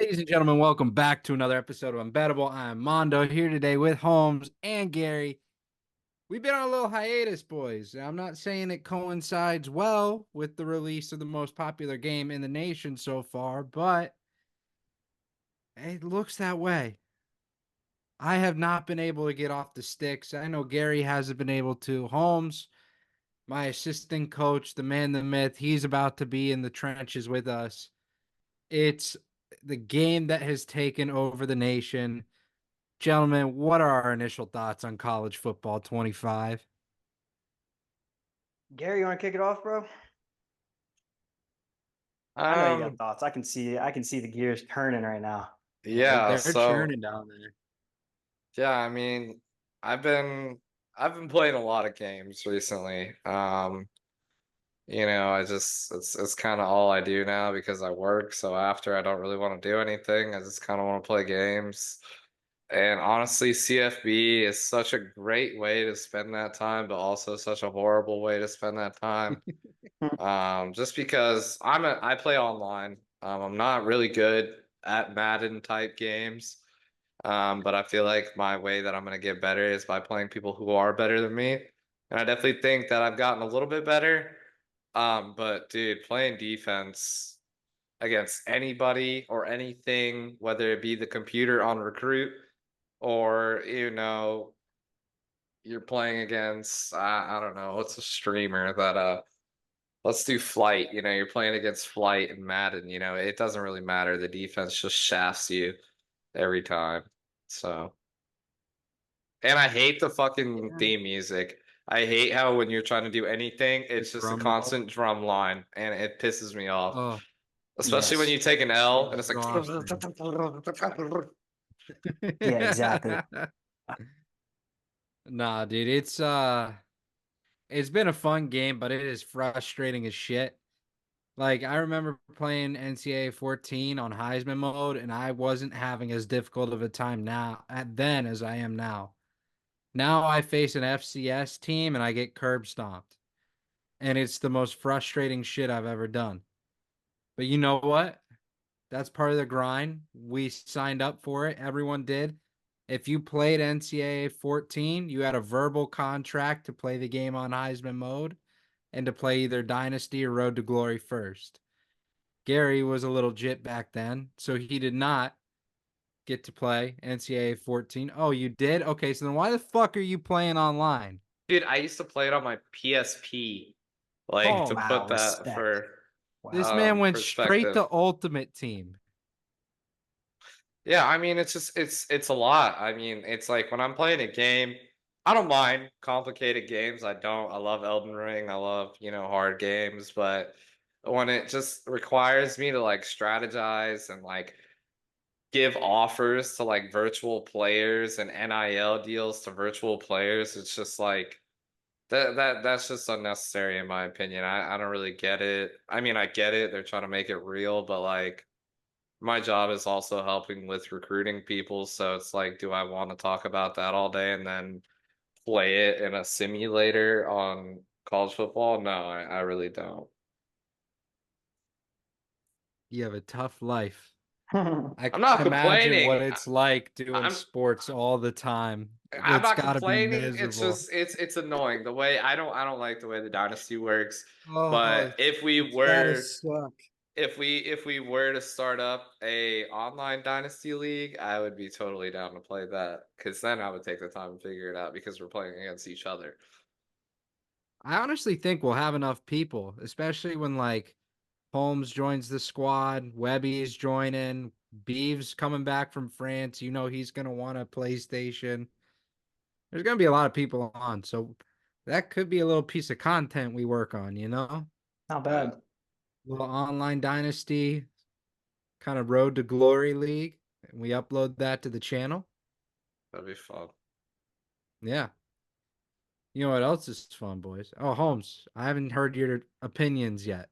Ladies and gentlemen, welcome back to another episode of Unbettable. I'm Mondo here today with Holmes and Gary. We've been on a little hiatus, boys. I'm not saying it coincides well with the release of the most popular game in the nation so far, but it looks that way. I have not been able to get off the sticks. I know Gary hasn't been able to. Holmes, my assistant coach, the man, the myth, he's about to be in the trenches with us. It's the game that has taken over the nation. Gentlemen, what are our initial thoughts on college football 25? Gary, you want to kick it off, bro? I know you got Um, thoughts. I can see the gears turning right now. yeah, They're so churning down there. yeah, I mean, I've been I've been playing a lot of games recently. I just it's kind of all I do now because I work, so after I don't really want to do anything. I just kind of want to play games. And honestly, CFB is such a great way to spend that time, but also such a horrible way to spend that time. Just because I play online. I'm not really good at Madden type games. But I feel like my way that I'm going to get better is by playing people who are better than me. And I definitely think that I've gotten a little bit better. But dude, playing defense against anybody or anything, whether it be the computer on Recruit or, you're playing against, I don't know, what's a streamer that, let's do Flight. You're playing against Flight and Madden, it doesn't really matter. The defense just shafts you every time. So. And I hate the fucking Yeah. theme music. I hate how when you're trying to do anything, The it's just a drum roll. constant drum line, and it pisses me off. Oh, Especially when Yes. you take an L and it's like, exhausting. Yeah, exactly. Nah, dude, it's been a fun game, but it is frustrating as shit. Like I remember playing NCAA 14 on Heisman mode, and I wasn't having as difficult of a time now at then as I am now. Now I face an FCS team and I get curb stomped. And it's the most frustrating shit I've ever done. But you know what? That's part of the grind. We signed up for it. Everyone did. If you played NCAA 14, you had a verbal contract to play the game on Heisman mode and to play either Dynasty or Road to Glory first. Gary was a little jit back then, so he did not get to play NCAA 14. Oh, you did? Okay, so then why the fuck are you playing online? dude, I used to play it on my PSP. Like to Oh, put Wow, that respect. for this Wow. man went straight perspective. to Ultimate Team. Yeah, I mean it's a lot. I mean, it's like when I'm playing a game, I don't mind complicated games. I don't. I love Elden Ring. I love, hard games, but when it just requires me to like strategize and like give offers to like virtual players and NIL deals to virtual players, it's just like that's just unnecessary in my opinion. I don't really get it. I mean, I get it. They're trying to make it real, but like my job is also helping with recruiting people, so it's like, do I want to talk about that all day and then play it in a simulator on college football? No, I really don't. You have a tough life. I I'm can not imagine what complaining. it's like doing I'm sports all the time. I'm It's not got to be complaining. It's miserable. just it's annoying the way I don't like the way the dynasty works. Oh, But if we it's gotta were suck. if we were to start up a online dynasty league, I would be totally down to play that because then I would take the time to figure it out because we're playing against each other. I honestly think we'll have enough people, especially when like Holmes joins the squad, Webby's joining, Beeves coming back from France. You know he's gonna want a PlayStation. There's gonna be a lot of people on, so that could be a little piece of content we work on, you know? Not Yeah, bad. Little online dynasty, kind of road to glory league. And we upload that to the channel. that'd be fun. Yeah. You know what else is fun, boys? Oh, Holmes, I haven't heard your opinions yet.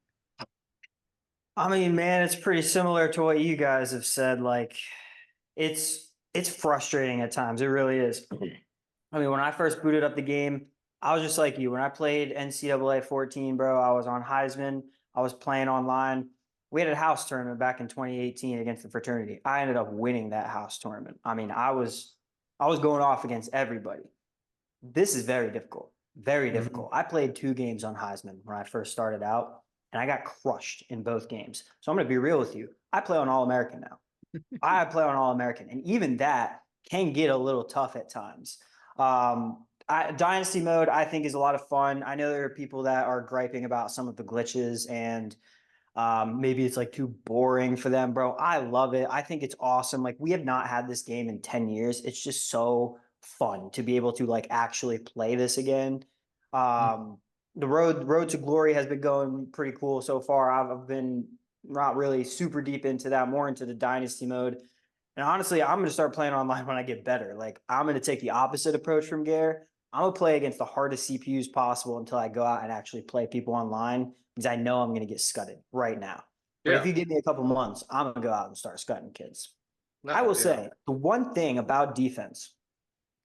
I mean, man, it's pretty similar to what you guys have said. Like, it's frustrating at times. It really is. I mean, when I first booted up the game, I was just like you. When I played NCAA 14, bro, I was on Heisman. I was playing online. We had a house tournament back in 2018 against the fraternity. I ended up winning that house tournament. I mean, I was going off against everybody. This is very difficult. Very Mhm. difficult. I played 2 games on Heisman when I first started out, and I got crushed in both games. So I'm going to be real with you. I play on All American now. I play on All American, and even that can get a little tough at times. Dynasty mode, I think, is a lot of fun. I know there are people that are griping about some of the glitches and maybe it's like too boring for them, bro. I love it. I think it's awesome. Like we have not had this game in 10 years. It's just so fun to be able to like actually play this again. Um, the road to glory has been going pretty cool so far. I've been not really super deep into that, more into the dynasty mode. And honestly, I'm going to start playing online when I get better. Like I'm going to take the opposite approach from Gare. I'm going to play against the hardest CPUs possible until I go out and actually play people online because I know I'm going to get scudded right now. But if Yeah. you give me a couple months, I'm going to go out and start scudding kids. I No, will yeah. say the one thing about defense,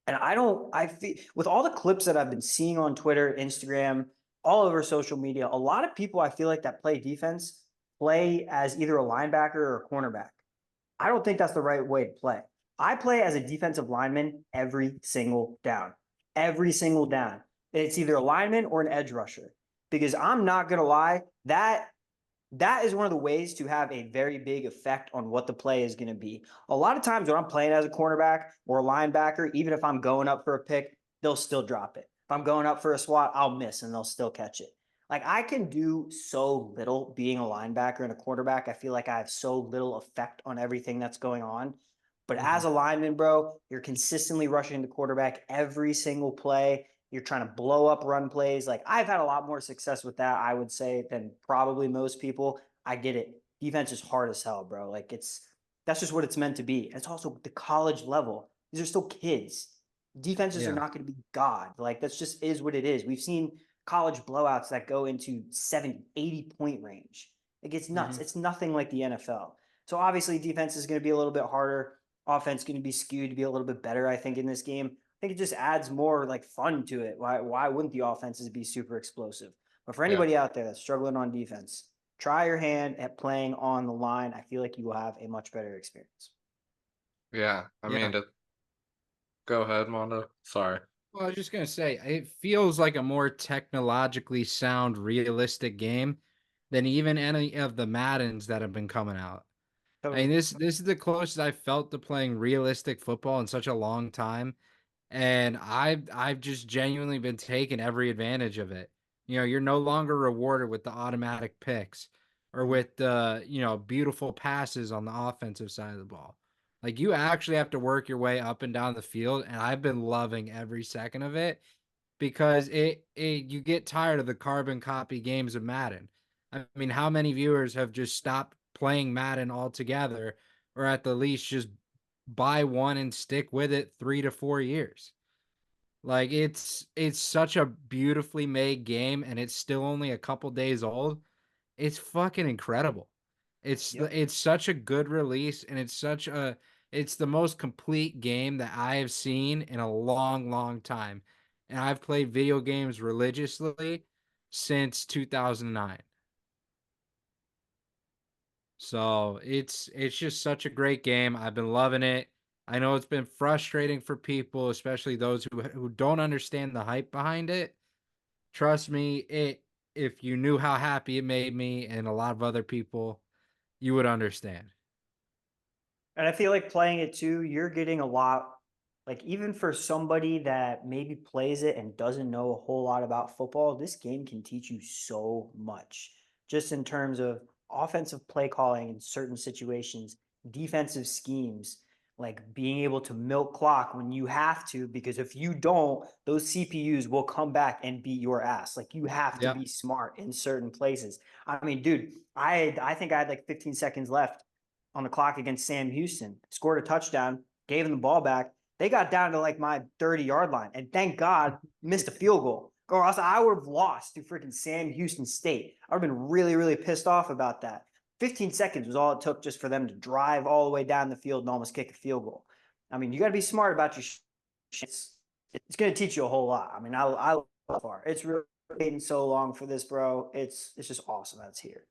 and I feel with all the clips that I've been seeing on Twitter, Instagram, all over social media, a lot of people I feel like that play defense play as either a linebacker or a cornerback. I don't think that's the right way to play. I play as a defensive lineman every single down. Every single down. It's either a lineman or an edge rusher. Because I'm not gonna lie, that is one of the ways to have a very big effect on what the play is going to be. A lot of times when I'm playing as a cornerback or a linebacker, even if I'm going up for a pick, they'll still drop it. If I'm going up for a swat, I'll miss and they'll still catch it. Like I can do so little being a linebacker and a quarterback. I feel like I have so little effect on everything that's going on. But as Mhm. a lineman, bro, you're consistently rushing the quarterback every single play. You're trying to blow up run plays. Like I've had a lot more success with that, I would say, than probably most people. I get it. Defense is hard as hell, bro. Like that's just what it's meant to be. It's also the college level. These are still kids. Defenses are Yeah. not going to be God. Like that's just is what it is. We've seen college blowouts that go into 70, 80 point range. It gets nuts. Mhm. It's nothing like the NFL. So obviously defense is going to be a little bit harder. Offense going to be skewed to be a little bit better, I think, in this game. I think it just adds more like fun to it. Why wouldn't the offenses be super explosive? But for Yeah. anybody out there that's struggling on defense, try your hand at playing on the line. I feel like you will have a much better experience. Yeah. I mean, Yeah. go ahead, Mondo. Sorry. Well, I was just gonna say, it feels like a more technologically sound, realistic game than even any of the Maddens that have been coming out. I mean, Totally. this is the closest I felt to playing realistic football in such a long time, and I've just genuinely been taking every advantage of it. You know, you're no longer rewarded with the automatic picks or Mhm. with the, beautiful passes on the offensive side of the ball. Like you actually have to work your way up and down the field, and I've been loving every second of it because it you get tired of the carbon copy games of Madden. I mean, how many viewers have just stopped playing Madden altogether, or at the least just buy one and stick with it 3 to 4 years? Like it's such a beautifully made game, and it's still only a couple days old. It's fucking incredible. Yep. It's such a good release, and it's the most complete game that I have seen in a long, long time. And I've played video games religiously since 2009. So it's just such a great game. I've been loving it. I know it's been frustrating for people, especially those who don't understand the hype behind it. Trust me, it if you knew how happy it made me and a lot of other people, you would understand. And I feel like playing it too, you're getting a lot, like even for somebody that maybe plays it and doesn't know a whole lot about football, this game can teach you so much just in terms of offensive play calling in certain situations, defensive schemes, like being able to milk clock when you have to, because if you don't, those CPUs will come back and beat your ass. Like you have to Yep. be smart in certain places. I mean, dude, I think I had like 15 seconds left on the clock against Sam Houston, scored a touchdown, gave him the ball back. They got down to like my 30-yard line, and thank God missed a field goal. Or else I would have lost to freaking Sam Houston State. I would have been really, really pissed off about that. 15 seconds was all it took just for them to drive all the way down the field and almost kick a field goal. I mean, you got to be smart about your it's going to teach you a whole lot. I mean, I love far. It's really waiting so long for this, bro. It's just awesome that it's here.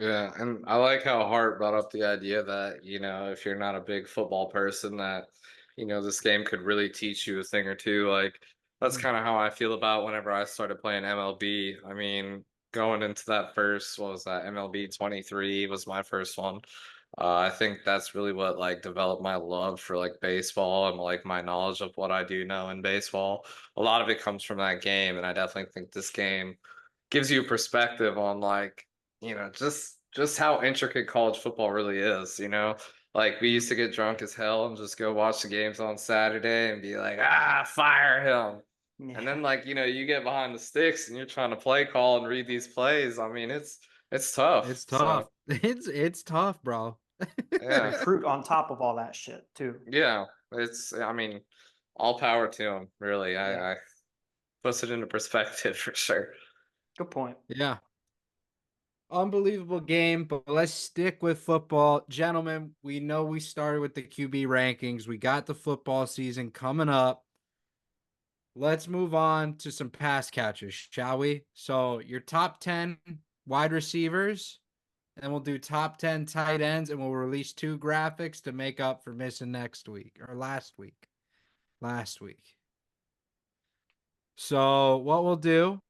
Yeah, and I like how Hart brought up the idea that, if you're not a big football person, that, this game could really teach you a thing or two. Like, that's Mhm. kind of how I feel about whenever I started playing MLB. I mean, going into that first, what was that? MLB 23 was my first one. I think that's really what like developed my love for like baseball and like my knowledge of what I do know in baseball. A lot of it comes from that game, and I definitely think this game gives you a perspective on like just how intricate college football really is. Like we used to get drunk as hell and just go watch the games on Saturday and be like, fire him. And Yeah. then like, you get behind the sticks and you're trying to play call and read these plays. I mean, it's tough. It's tough. So, It's tough, bro. yeah. Recruit on top of all that shit too. Yeah. I mean, all power to him, really. Yeah. I puts it into perspective for sure. Good point. Yeah. Unbelievable game, but let's stick with football. Gentlemen, we know we started with the QB rankings. We got the football season coming up. Let's move on to some pass catchers, shall we? So, your top 10 wide receivers, and we'll do top 10 tight ends, and we'll release two graphics to make up for missing next week or last week. Last week. So, what we'll do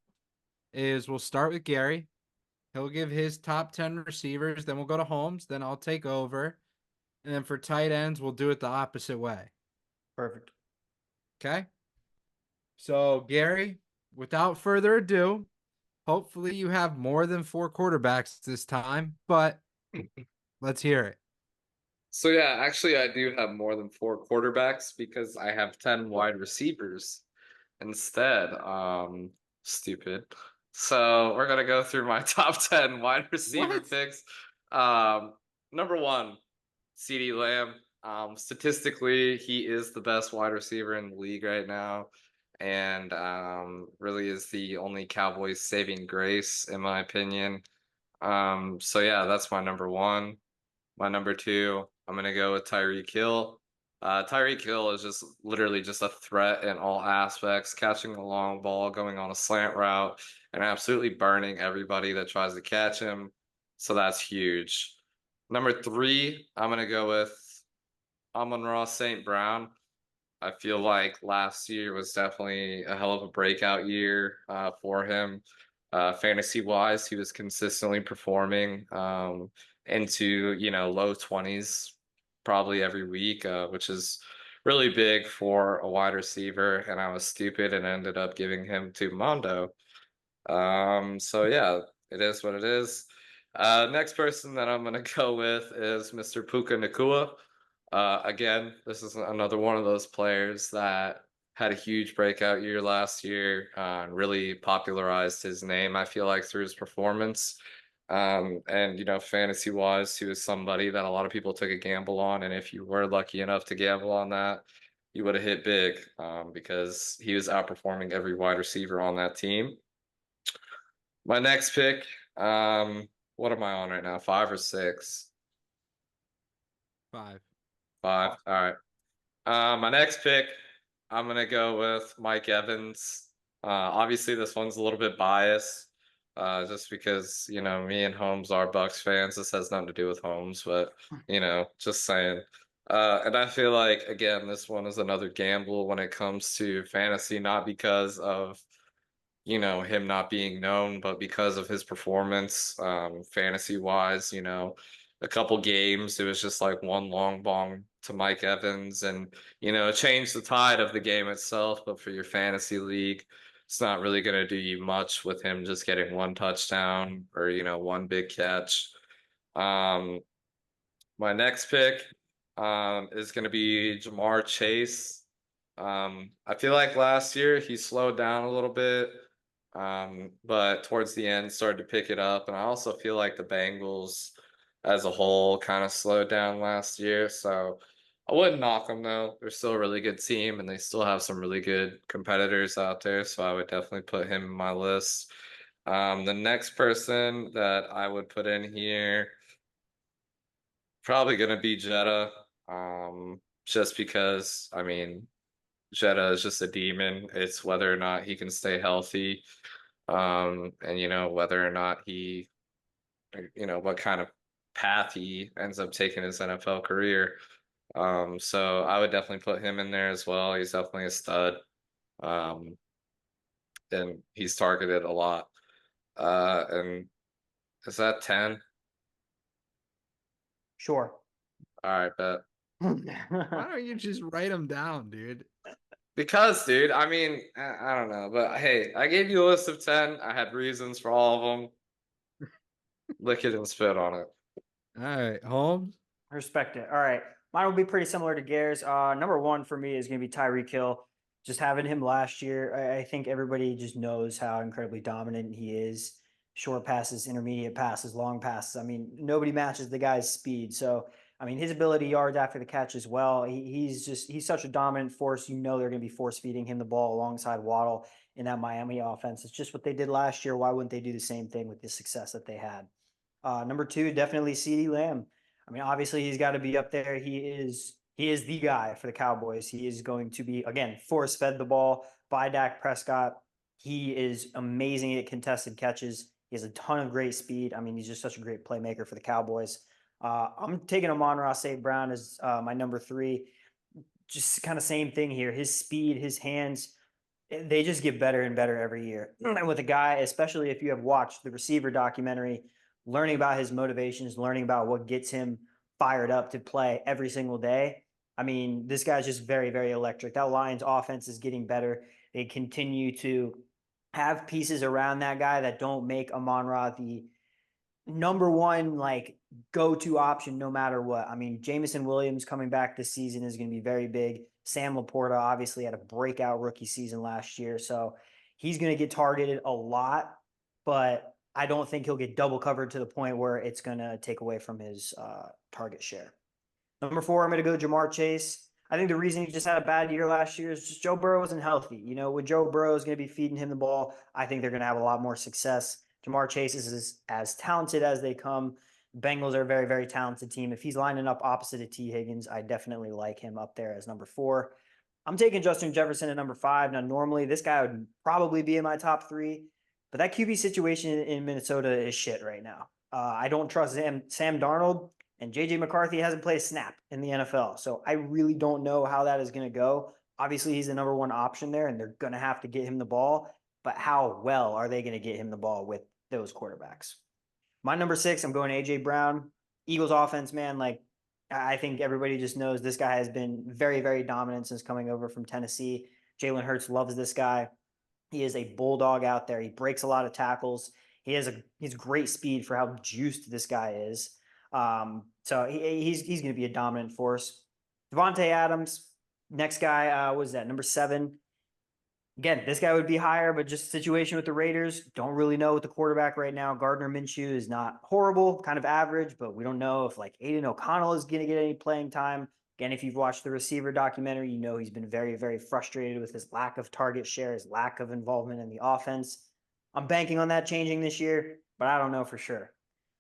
is we'll start with Gary. He'll give his top 10 receivers, then we'll go to Holmes, then I'll take over. And then for tight ends, we'll do it the opposite way. Perfect. Okay? So, Gary, without further ado, hopefully you have more than four quarterbacks this time, but let's hear it. So yeah, actually I do have more than four quarterbacks because I have 10 wide receivers instead. Stupid. So we're gonna go through my top 10 wide receiver What? picks. Number one, CeeDee Lamb. Statistically, he is the best wide receiver in the league right now, and really is the only Cowboys saving grace, in my opinion. So yeah, that's my number one. My number two, I'm gonna go with Tyreek Hill. Tyreek Hill is just literally just a threat in all aspects, catching a long ball, going on a slant route, and absolutely burning everybody that tries to catch him. So that's huge. Number three, I'm gonna go with Amon-Ra St. Brown. I feel like last year was definitely a hell of a breakout year for him. Fantasy wise, he was consistently performing into, low 20s probably every week, which is really big for a wide receiver. And I was stupid and ended up giving him to Mondo. So yeah, it is what it is. Next person that I'm gonna go with is Mr. Puka Nakua. Again, this is another one of those players that had a huge breakout year last year and really popularized his name, I feel like, through his performance. And fantasy wise, he was somebody that a lot of people took a gamble on. And if you were lucky enough to gamble on that, you would have hit big because he was outperforming every wide receiver on that team. My next pick, what am I on right now? Five or six? Five. Five. All right. My next pick, I'm gonna go with Mike Evans. Obviously, this one's a little bit biased, just because me and Holmes are Bucks fans. This has nothing to do with Holmes, but just saying. And I feel like again, this one is another gamble when it comes to fantasy, not because of him not being known, but because of his performance, fantasy wise, a couple games, it was just like one long bong to Mike Evans and, it changed the tide of the game itself. But for your fantasy league, it's not really going to do you much with him just getting one touchdown or, one big catch. Um, my next pick, is going to be Jamar Chase. I feel like last year he slowed down a little bit, but towards the end started to pick it up. And I also feel like the Bengals as a whole kind of slowed down last year. So I wouldn't knock them though. They're still a really good team and they still have some really good competitors out there. So I would definitely put him in my list. The next person that I would put in here, probably gonna be Jetta. Just because, I mean, Jetta is just a demon. It's whether or not he can stay healthy, and whether or not he what kind of path he ends up taking his NFL career. So I would definitely put him in there as well. He's definitely a stud. Um, and he's targeted a lot. And is that 10? Sure. All right, bet. Why don't you just write them down, dude? Because, dude, I mean, I don't know, but hey, I gave you a list of 10. I had reasons for all of them. Lick it and spit on it. All right, Holmes. Respect it. All right. Mine will be pretty similar to Gare's. Number one for me is going to be Tyreek Hill. Just having him last year, I think everybody just knows how incredibly dominant he is. Short passes, intermediate passes, long passes. I mean, nobody matches the guy's speed. So, I mean, his ability yards after the catch as well. He's such a dominant force. You know, they're going to be force feeding him the ball alongside Waddle in that Miami offense. It's just what they did last year. Why wouldn't they do the same thing with the success that they had? Number two, definitely CeeDee Lamb. I mean, obviously he's got to be up there. He is the guy for the Cowboys. He is going to be, again, force fed the ball by Dak Prescott. He is amazing at contested catches. He has a ton of great speed. I mean, he's just such a great playmaker for the Cowboys. I'm taking Amon-Ra St. Brown as my number three. Just kind of same thing here. His speed, his hands, they just get better and better every year. And with a guy, especially if you have watched the receiver documentary, learning about his motivations, learning about what gets him fired up to play every single day. I mean, this guy's just very, very electric. That Lions offense is getting better. They continue to have pieces around that guy that don't make Amon-Ra the number one like go-to option no matter what. I mean, Jameson Williams coming back this season is going to be very big. Sam Laporta obviously had a breakout rookie season last year, so he's going to get targeted a lot, but I don't think he'll get double covered to the point where it's going to take away from his target share. Number four, I'm going to go Jamar Chase. I think the reason he just had a bad year last year is just Joe Burrow wasn't healthy. You know, when Joe Burrow is going to be feeding him the ball, I think they're going to have a lot more success. Jamar Chase is as talented as they come. Bengals are a very, very talented team. If he's lining up opposite of T. Higgins, I definitely like him up there as number four. I'm taking Justin Jefferson at number five. Now, normally this guy would probably be in my top three, but that QB situation in Minnesota is shit right now. I don't trust Sam Darnold, and JJ McCarthy hasn't played a snap in the NFL. So I really don't know how that is going to go. Obviously, he's the number one option there, and they're going to have to get him the ball. But how well are they going to get him the ball with those quarterbacks? My number six, I'm going AJ Brown. Eagles offense, man, like I think everybody just knows this guy has been very, very dominant since coming over from Tennessee. Jalen Hurts loves this guy. He is a bulldog out there. He breaks a lot of tackles. He's great speed for how juiced this guy is. So he's going to be a dominant force. Devontae Adams, next guy was that number seven. Again, this guy would be higher, but just situation with the Raiders. Don't really know with the quarterback right now. Gardner Minshew is not horrible, kind of average, but we don't know if like Aiden O'Connell is going to get any playing time. Again, if you've watched the receiver documentary, you know he's been very, very frustrated with his lack of target share, his lack of involvement in the offense. I'm banking on that changing this year, but I don't know for sure.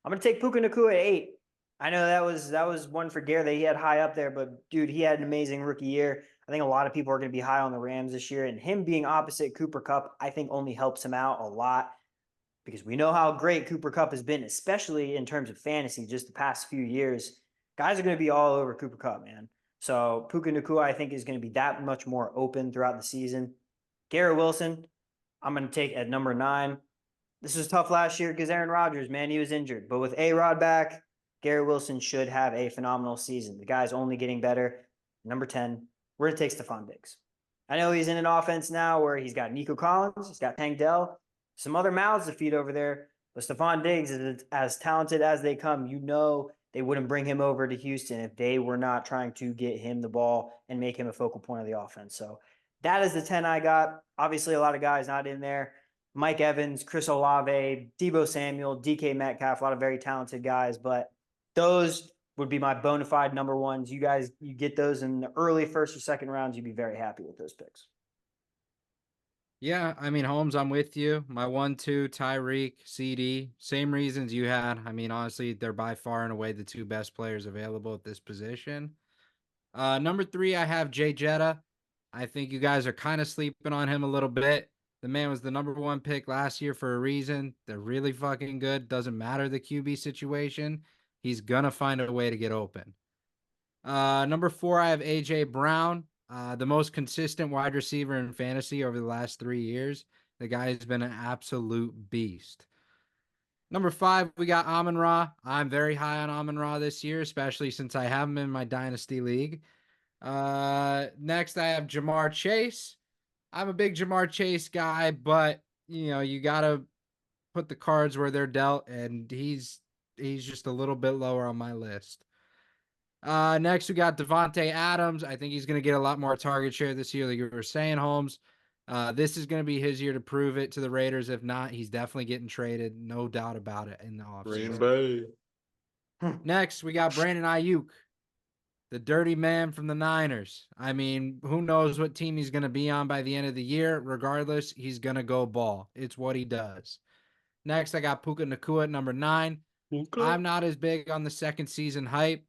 I'm going to take Puka Nacua at 8. I know that was one for Gare that he had high up there, but dude, he had an amazing rookie year. I think a lot of people are going to be high on the Rams this year, and him being opposite Cooper Kupp, I think only helps him out a lot because we know how great Cooper Kupp has been, especially in terms of fantasy just the past few years. Guys are going to be all over Cooper Kupp, man. So Puka Nacua, I think, is going to be that much more open throughout the season. Garrett Wilson, I'm going to take at number 9. This was tough last year because Aaron Rodgers, man, he was injured. But with A-Rod back, Garrett Wilson should have a phenomenal season. The guy's only getting better. Number 10, we're going to take Stephon Diggs. I know he's in an offense now where he's got Nico Collins, he's got Tank Dell, some other mouths to feed over there. But Stephon Diggs is as talented as they come. You know they wouldn't bring him over to Houston if they were not trying to get him the ball and make him a focal point of the offense. So that is the 10 I got. Obviously, a lot of guys not in there. Mike Evans, Chris Olave, Deebo Samuel, DK Metcalf, a lot of very talented guys. But those would be my bona fide number ones. You guys, you get those in the early first or second rounds, you'd be very happy with those picks. Yeah, I mean, Holmes, I'm with you. My 1-2, Tyreek, CD, same reasons you had. I mean, honestly, they're by far and away the two best players available at this position. Number 3, I have Jay Jetta. I think you guys are kind of sleeping on him a little bit. The man was the #1 pick last year for a reason. They're really fucking good. Doesn't matter the QB situation. He's gonna find a way to get open. Number 4, I have AJ Brown, the most consistent wide receiver in fantasy over the last 3 years. The guy has been an absolute beast. Number 5, we got Amon-Ra. I'm very high on Amon-Ra this year, especially since I have him in my Dynasty League. Next, I have Jamar Chase. I'm a big Jamar Chase guy, but you gotta put the cards where they're dealt, and he's just a little bit lower on my list. Next, we got Devontae Adams. I think he's going to get a lot more target share this year, like you were saying, Holmes. This is going to be his year to prove it to the Raiders. If not, he's definitely getting traded. No doubt about it in the Green offseason. Bay. Next, we got Brandon Ayuk, the dirty man from the Niners. I mean, who knows what team he's going to be on by the end of the year. Regardless, he's going to go ball. It's what he does. Next, I got Puka Nacua at number 9. I'm not as big on the second season hype.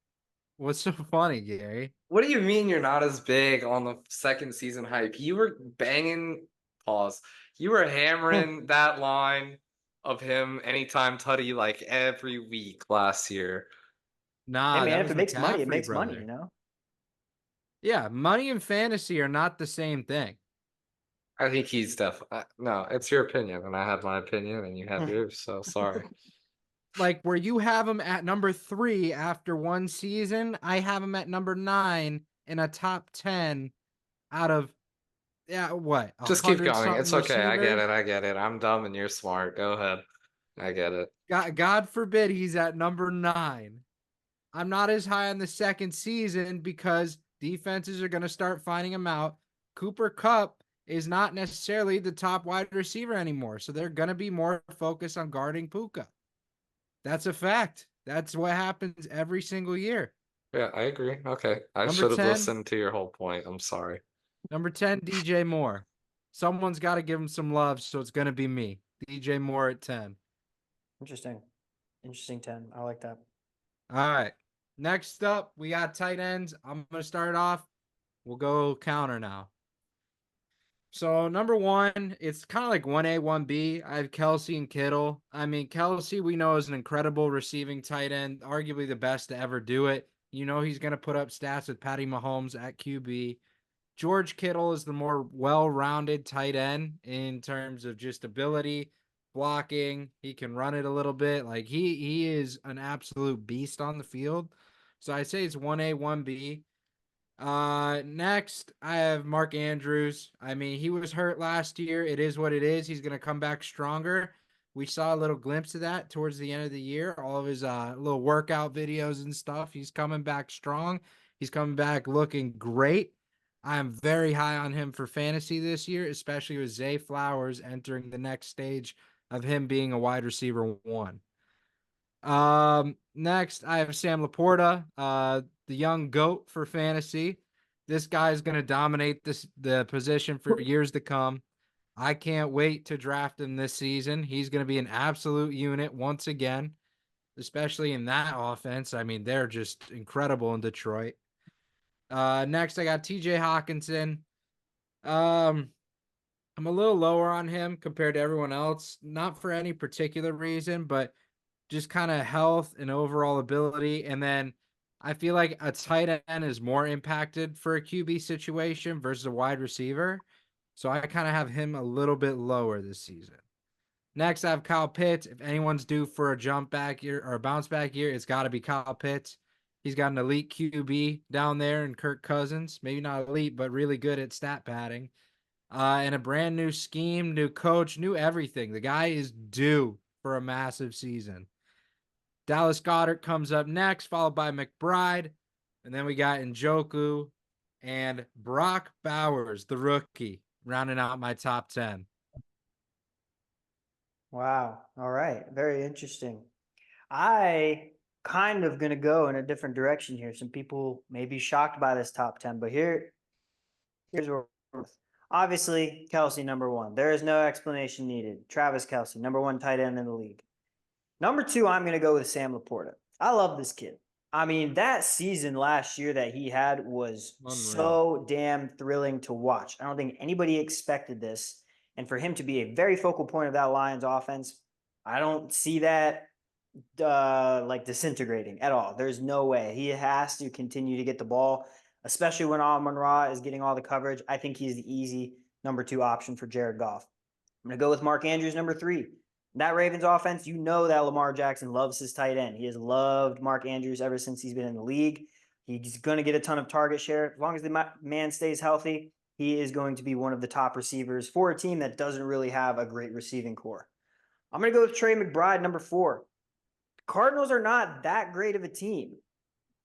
What's so funny, Gary? What do you mean you're not as big on the second season hype? You were banging, pause. You were hammering that line of him anytime Tutty like every week last year. Hey Nah, that man, if was it makes money, it McCaffrey, makes money, brother. you know? Yeah, money and fantasy are not the same thing. I think he's definitely no. It's your opinion, and I have my opinion, and you have yours. So sorry. Like where you have him at number 3 after one season, I have him at number 9 in a top 10 out of what, a Just keep hundred going. something It's okay. I get receivers. it. I get it. I'm dumb and you're smart. Go ahead. I get it. God forbid he's at number 9. I'm not as high on the second season because defenses are going to start finding him out. Cooper Kupp is not necessarily the top wide receiver anymore, so they're going to be more focused on guarding Puka. That's a fact. That's what happens every single year. Yeah, I agree. Okay. I Number should have 10, listened to your whole point. I'm sorry. number 10, DJ Moore. Someone's got to give him some love, so it's going to be me. DJ Moore at 10. Interesting. Interesting 10. I like that. All right. Next up, we got tight ends. I'm going to start off. We'll go counter now. So number 1, it's kind of like 1A, 1B. I have Kelsey and Kittle. I mean, Kelsey, we know, is an incredible receiving tight end, arguably the best to ever do it. You know he's going to put up stats with Patty Mahomes at QB. George Kittle is the more well-rounded tight end in terms of just ability, blocking. He can run it a little bit. Like he is an absolute beast on the field. So I say it's 1A, 1B. Next, I have Mark Andrews. I mean, he was hurt last year. It is what it is. He's going to come back stronger. We saw a little glimpse of that towards the end of the year. All of his little workout videos and stuff. He's coming back strong. He's coming back looking great. I am very high on him for fantasy this year, especially with Zay Flowers entering the next stage of him being a wide receiver 1. Next, I have Sam Laporta, the young GOAT for fantasy. This guy is going to dominate the position for years to come. I can't wait to draft him this season. He's going to be an absolute unit once again, especially in that offense. I mean, they're just incredible in Detroit. Next, I got TJ Hawkinson. I'm a little lower on him compared to everyone else, not for any particular reason, but just kind of health and overall ability. And then I feel like a tight end is more impacted for a QB situation versus a wide receiver. So I kind of have him a little bit lower this season. Next, I have Kyle Pitts. If anyone's due for a jump back year or a bounce back year, it's got to be Kyle Pitts. He's got an elite QB down there in Kirk Cousins. Maybe not elite, but really good at stat padding. And a brand new scheme, new coach, new everything. The guy is due for a massive season. Dallas Goedert comes up next, followed by McBride. And then we got Njoku and Brock Bowers, the rookie, rounding out my top 10. Wow. All right. Very interesting. I kind of going to go in a different direction here. Some people may be shocked by this top 10, but here's where obviously Kelsey number 1. There is no explanation needed. Travis Kelsey, number 1 tight end in the league. Number 2, I'm going to go with Sam Laporta. I love this kid. I mean, that season last year that he had was Unreal. so damn thrilling to watch. I don't think anybody expected this. And for him to be a very focal point of that Lions offense, I don't see that like disintegrating at all. There's no way. He has to continue to get the ball, especially when Amon-Ra is getting all the coverage. I think he's the easy number 2 option for Jared Goff. I'm going to go with Mark Andrews, number 3. That Ravens offense, you know that Lamar Jackson loves his tight end. He has loved Mark Andrews ever since he's been in the league. He's going to get a ton of target share. As long as the man stays healthy, he is going to be one of the top receivers for a team that doesn't really have a great receiving core. I'm going to go with Trey McBride, number 4. Cardinals are not that great of a team,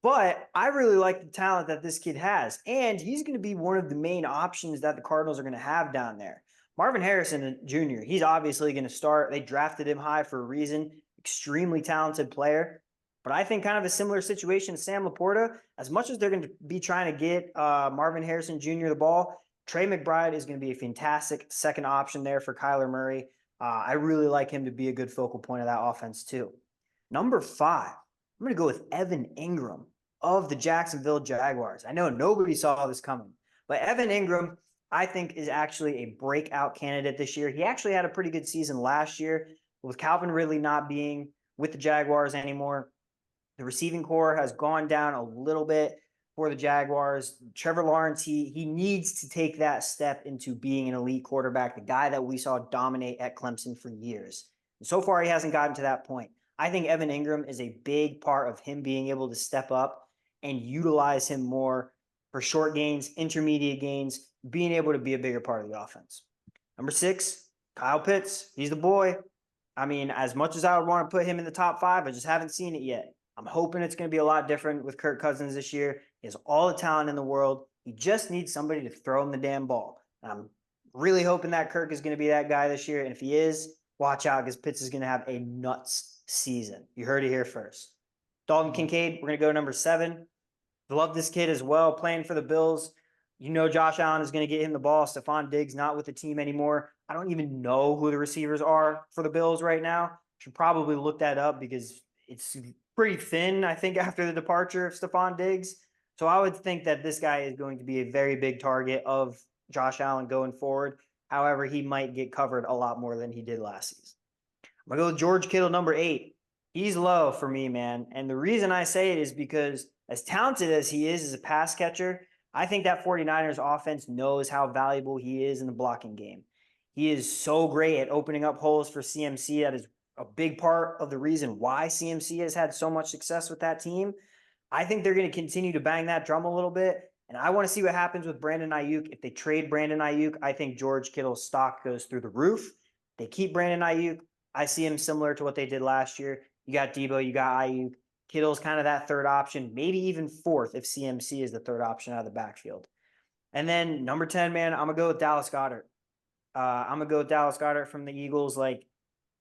but I really like the talent that this kid has, and he's going to be one of the main options that the Cardinals are going to have down there. Marvin Harrison Jr., he's obviously going to start. They drafted him high for a reason. Extremely talented player. But I think kind of a similar situation to Sam Laporta. As much as they're going to be trying to get Marvin Harrison Jr. the ball, Trey McBride is going to be a fantastic second option there for Kyler Murray. I really like him to be a good focal point of that offense too. Number 5, I'm going to go with Evan Ingram of the Jacksonville Jaguars. I know nobody saw this coming, but Evan Ingram, I think, is actually a breakout candidate this year. He actually had a pretty good season last year with Calvin Ridley not being with the Jaguars anymore. The receiving core has gone down a little bit for the Jaguars. Trevor Lawrence, he needs to take that step into being an elite quarterback, the guy that we saw dominate at Clemson for years. And so far, he hasn't gotten to that point. I think Evan Ingram is a big part of him being able to step up and utilize him more for short gains, intermediate gains, being able to be a bigger part of the offense. Number 6, Kyle Pitts. He's the boy. I mean, as much as I would want to put him in the top 5, I just haven't seen it yet. I'm hoping it's going to be a lot different with Kirk Cousins this year. He has all the talent in the world. He just needs somebody to throw him the damn ball. And I'm really hoping that Kirk is going to be that guy this year. And if he is, watch out because Pitts is going to have a nuts season. You heard it here first. Dalton Kincaid, we're going to go number 7. Love this kid as well, playing for the Bills. You know Josh Allen is going to get him the ball. Stephon Diggs not with the team anymore. I don't even know who the receivers are for the Bills right now. Should probably look that up because it's pretty thin, I think, after the departure of Stephon Diggs. So I would think that this guy is going to be a very big target of Josh Allen going forward. However, he might get covered a lot more than he did last season. I'm going to go with George Kittle, number 8. He's low for me, man. And the reason I say it is because as talented as he is as a pass catcher, I think that 49ers offense knows how valuable he is in the blocking game. He is so great at opening up holes for CMC. That is a big part of the reason why CMC has had so much success with that team. I think they're going to continue to bang that drum a little bit. And I want to see what happens with Brandon Ayuk. If they trade Brandon Ayuk, I think George Kittle's stock goes through the roof. They keep Brandon Ayuk. I see him similar to what they did last year. You got Debo, you got Ayuk. Kittle's kind of that third option, maybe even fourth if CMC is the third option out of the backfield. And then number 10, man, I'm going to go with Dallas Goedert. I'm going to go with Dallas Goedert from the Eagles. Like,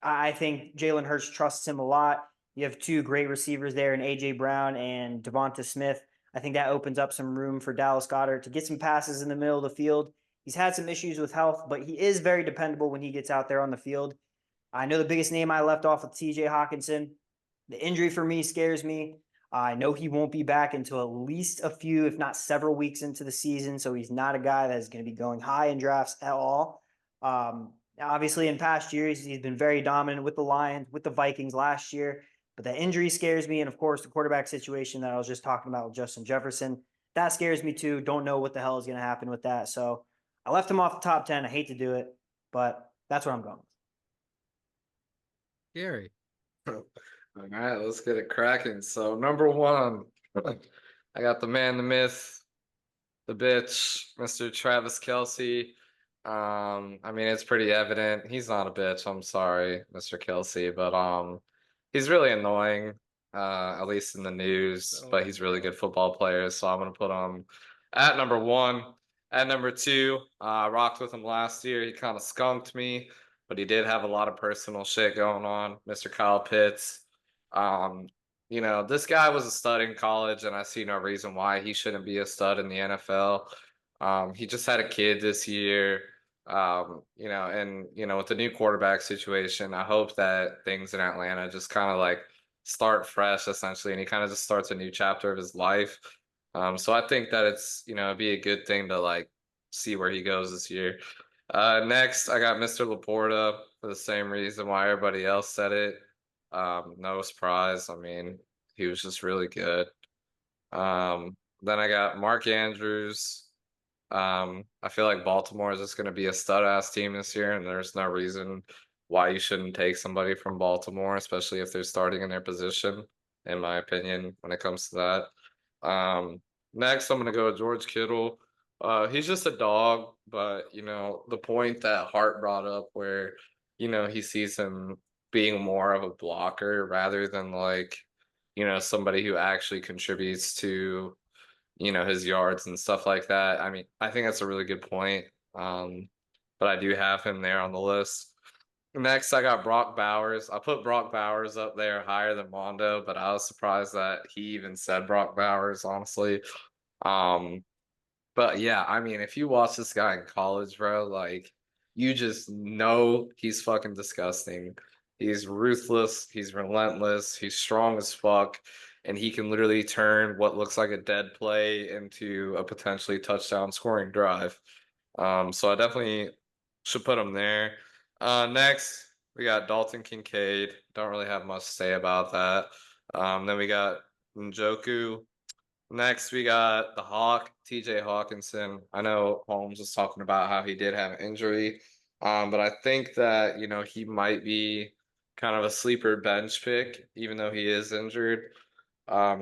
I think Jalen Hurts trusts him a lot. You have 2 great receivers there in A.J. Brown and Devonta Smith. I think that opens up some room for Dallas Goedert to get some passes in the middle of the field. He's had some issues with health, but he is very dependable when he gets out there on the field. I know the biggest name I left off with T.J. Hawkinson. The injury for me scares me. I know he won't be back until at least a few, if not several weeks into the season. So he's not a guy that is going to be going high in drafts at all. Obviously, in past years, he's been very dominant with the Lions, with the Vikings last year. But that injury scares me. And of course, the quarterback situation that I was just talking about with Justin Jefferson, that scares me too. Don't know what the hell is going to happen with that. So I left him off the top 10. I hate to do it, but that's what I'm going with. Gary. All right, let's get it cracking. So number 1, I got the man, the myth, the bitch, Mr. Travis Kelce. I mean, it's pretty evident he's not a bitch. I'm sorry, Mr. Kelce, but he's really annoying, at least in the news. But he's a really good football player, so I'm gonna put him at number 1. At number 2, I rocked with him last year. He kind of skunked me, but he did have a lot of personal shit going on. Mr. Kyle Pitts. You know, this guy was a stud in college, and I see no reason why he shouldn't be a stud in the NFL. He just had a kid this year. You know, and with the new quarterback situation, I hope that things in Atlanta just kind of like start fresh essentially, and he kind of just starts a new chapter of his life. So I think that it's, it'd be a good thing to like see where he goes this year. Next, I got Mr. Laporta for the same reason why everybody else said it. No surprise. I mean, he was just really good. Then I got Mark Andrews. I feel like Baltimore is just going to be a stud ass team this year, and there's no reason why you shouldn't take somebody from Baltimore, especially if they're starting in their position, in my opinion, when it comes to that. Next, I'm going to go with George Kittle. He's just a dog, but the point that Hart brought up where, he sees him being more of a blocker rather than like, somebody who actually contributes to his yards and stuff like that. I mean, I think that's a really good point. But I do have him there on the list. Next, I got Brock Bowers. I put Brock Bowers up there higher than Mondo, but I was surprised that he even said Brock Bowers, honestly. Um, but yeah, I mean, if you watch this guy in college, bro, like you just know he's fucking disgusting. He's ruthless, he's relentless, he's strong as fuck, and he can literally turn what looks like a dead play into a potentially touchdown scoring drive. So I definitely should put him there. Next, we got Dalton Kincaid. Don't really have much to say about that. Then we got Njoku. Next, we got the Hawk, TJ Hawkinson. I know Holmes was talking about how he did have an injury, but I think that, he might be kind of a sleeper bench pick, even though he is injured.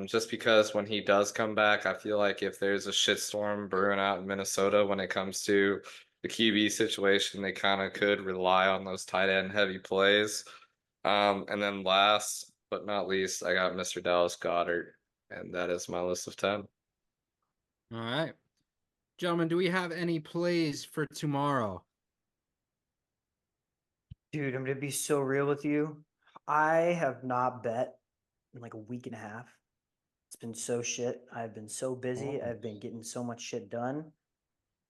Just because when he does come back, I feel like if there's a shitstorm brewing out in Minnesota when it comes to the QB situation, they kind of could rely on those tight end heavy plays. And then last but not least, I got Mr. Dallas Goddard, and that is my list of 10. All right. Gentlemen, do we have any plays for tomorrow? Dude, I'm gonna be so real with you. I have not bet in like a week and a half. It's been so shit. I've been so busy. I've been getting so much shit done.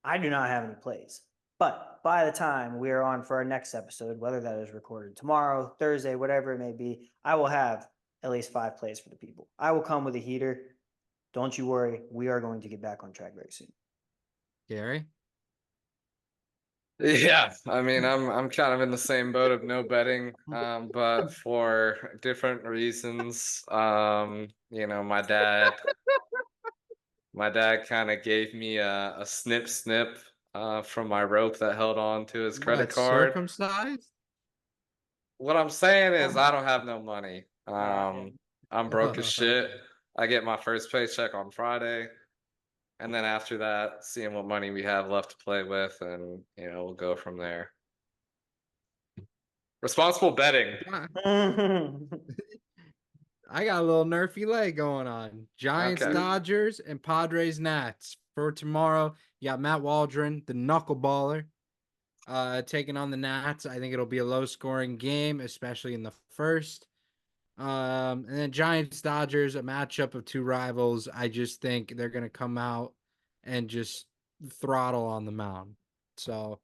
I do not have any plays. But by the time we are on for our next episode, whether that is recorded tomorrow, Thursday, whatever it may be, I will have at least 5 plays for the people. I will come with a heater. Don't you worry. We are going to get back on track very soon. Gary? Yeah, I mean, I'm kind of in the same boat of no betting, but for different reasons. My dad kind of gave me a snip snip from my rope that held on to his credit What, card. circumcised? What I'm saying is I don't have no money. Yeah. I'm broke as shit. I get my first paycheck on Friday. And then after that, seeing what money we have left to play with, and we'll go from there. Responsible betting. I got a little nerfy leg going on. Giants, Okay. Dodgers, and Padres, Nats. For tomorrow, you got Matt Waldron, the knuckleballer, taking on the Nats. I think it'll be a low-scoring game, especially in the first. And then Giants, Dodgers, a matchup of two rivals. I just think they're going to come out and just throttle on the mound. So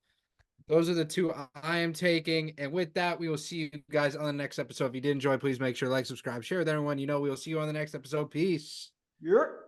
those are the two I am taking. And with that, we will see you guys on the next episode. If you did enjoy, please make sure to like, subscribe, share with everyone. We will see you on the next episode. Peace. You're